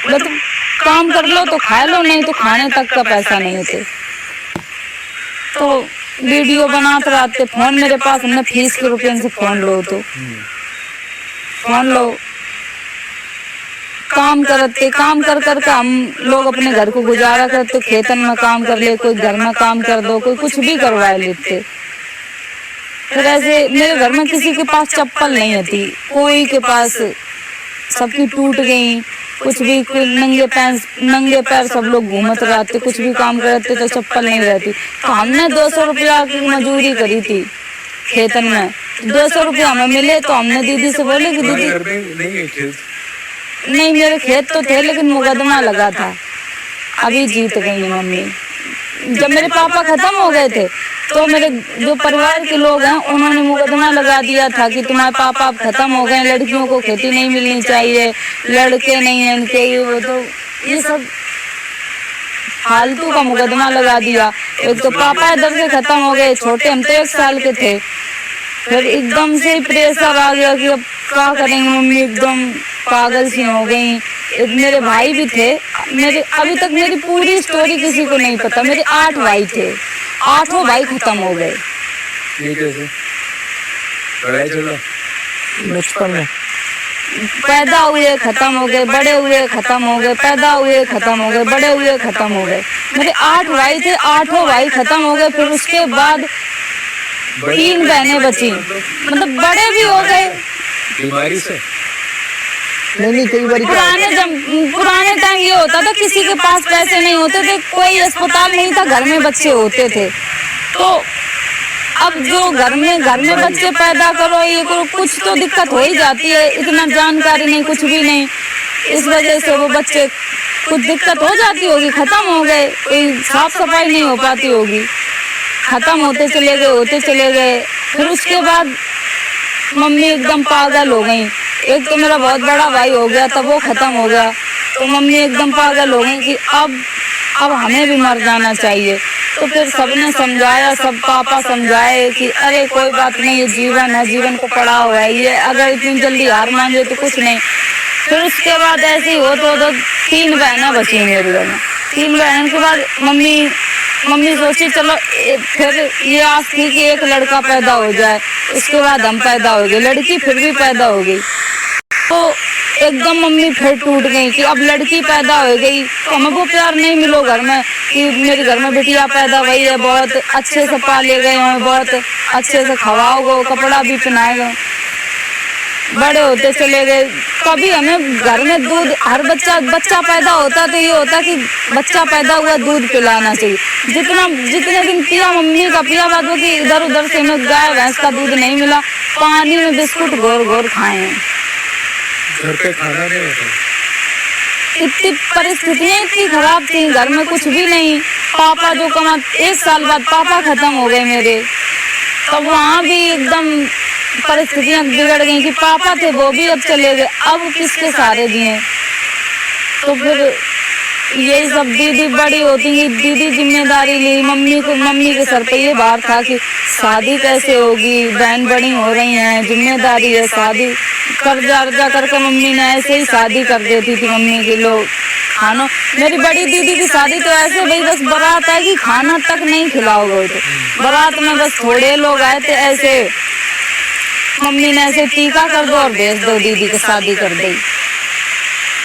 बोले तुम काम कर लो तो खा लो, नहीं तो खाने तक का पैसा नहीं थे। तो वीडियो बनाते रहते, फोन मेरे पास, हमने फीस के रुपये से फोन लो तो फोन लो, काम करते, काम कर करके हम लोग अपने घर को गुजारा करते, खेतन में काम कर ले, कोई घर में काम कर दो, कोई कुछ भी करवा लेते। फिर ऐसे मेरे घर में किसी के पास चप्पल नहीं थी, कोई के पास, सबकी टूट गई, कुछ भी, कोई नंगे पैर सब लोग घूमत रहते, कुछ भी काम करते तो चप्पल नहीं रहती। तो हमने 200 रुपया की मजदूरी करी थी खेतन में, 200 रुपया हमें मिले तो हमने दीदी से बोले कि दीदी नहीं, मेरे खेत तो थे लेकिन मुकदमा लगा था, अभी जीत गई है मम्मी। जब मेरे पापा खत्म हो गए थे तो मेरे जो परिवार के लोग हैं उन्होंने मुकदमा लगा दिया था कि तुम्हारे पापा अब खत्म हो गए, लड़कियों को खेती नहीं मिलनी चाहिए, लड़के नहीं हैं इनके, वो तो ये सब फालतू का मुकदमा लगा दिया। एक तो पापा इधर से खत्म हो गए, छोटे हम तो 1 साल के थे, फिर एकदम से प्रेशर आ गया कि अब क्या करेंगे, मम्मी एकदम पागल सी हो गई। मेरे भाई भी थे, मेरे अभी तक मेरी पूरी स्टोरी किसी को नहीं पता, मेरे 8 भाई थे, 8 भाई खत्म हो गए। बचपन में पैदा हुए खत्म हो गए, बड़े हुए खत्म हो गए, पैदा हुए खत्म हो गए, बड़े हुए खत्म हो गए। मेरे 8 भाई थे, 8 भाई खत्म हो गए। फिर उसके बाद 3 बहनें बची, मतलब बड़े भी हो गए बीमारी से। नहीं, कई बार पुराने टाइम ये होता था किसी के पास पैसे नहीं होते थे, कोई अस्पताल नहीं था, घर में बच्चे होते थे। तो अब जो घर में बच्चे पैदा करो, ये करो, कुछ तो दिक्कत हो ही जाती है, इतना जानकारी नहीं, कुछ भी नहीं, इस वजह से वो बच्चे कुछ दिक्कत हो जाती होगी, खत्म हो गए, कोई साफ सफाई नहीं हो पाती होगी, खत्म होते चले गए। फिर उसके बाद मम्मी एकदम पागल हो गई। एक तो मेरा बहुत बड़ा भाई हो गया तब वो खत्म हो गया, तो मम्मी एकदम पागल हो गई कि अब हमें भी मर जाना चाहिए। तो फिर सबने समझाया, सब पापा समझाए कि अरे कोई बात नहीं, ये जीवन है, जीवन को पड़ा हुआ है, ये अगर इतनी जल्दी हार मान जाए तो कुछ नहीं। फिर उसके बाद ऐसे ही हो तो 3 बहनें बची मेरे घर में। 3 बहनों के बाद मम्मी सोची चलो, फिर ये आस थी कि एक लड़का पैदा हो जाए, उसके बाद हम पैदा हो गए, लड़की फिर भी पैदा हो गई। तो एकदम मम्मी फिर टूट गई कि अब लड़की पैदा हो गई तो हमें वो प्यार नहीं मिलो घर में कि मेरे घर में बिटिया पैदा हुई है, बहुत अच्छे से पाले गए हैं, बहुत अच्छे से खवाओगे, कपड़ा भी पहनाएगा, बड़े होते चले गए। कभी हमें घर में दूध, हर बच्चा पैदा होता तो ये होता कि बच्चा पैदा हुआ दूध पिलाना चाहिए, जितने दिन पिया मम्मी का पिया, बाद वो कि इधर उधर से हमें गाय भैंस का दूध नहीं मिला, पानी में बिस्कुट घोर खाए हैं। घर पे खाना नहीं होता, इतनी परिस्थितियाँ इतनी खराब थी, घर में कुछ भी नहीं। पापा जो 1 साल बाद पापा खत्म हो गए मेरे, तब वहाँ भी एकदम परिस्थितियाँ बिगड़ गई कि पापा थे वो भी अब चले गए, अब किसके सहारे दिए। तो फिर यही सब, दीदी बड़ी होती है, दीदी जिम्मेदारी ली, मम्मी के सर पे ये भार था कि शादी कैसे होगी, बहन बड़ी हो रही हैं, जिम्मेदारी है, शादी कर्जा करके मम्मी ने ऐसे ही शादी कर देती थी मम्मी के लोग। खाना, मेरी बड़ी दीदी की शादी तो ऐसे भाई बस बारात है कि खाना तक नहीं खिलाओगे, तो बारात में बस थोड़े लोग आए थे, ऐसे मम्मी ने ऐसे टीका कर दो और भेज दो, दीदी की शादी कर दी।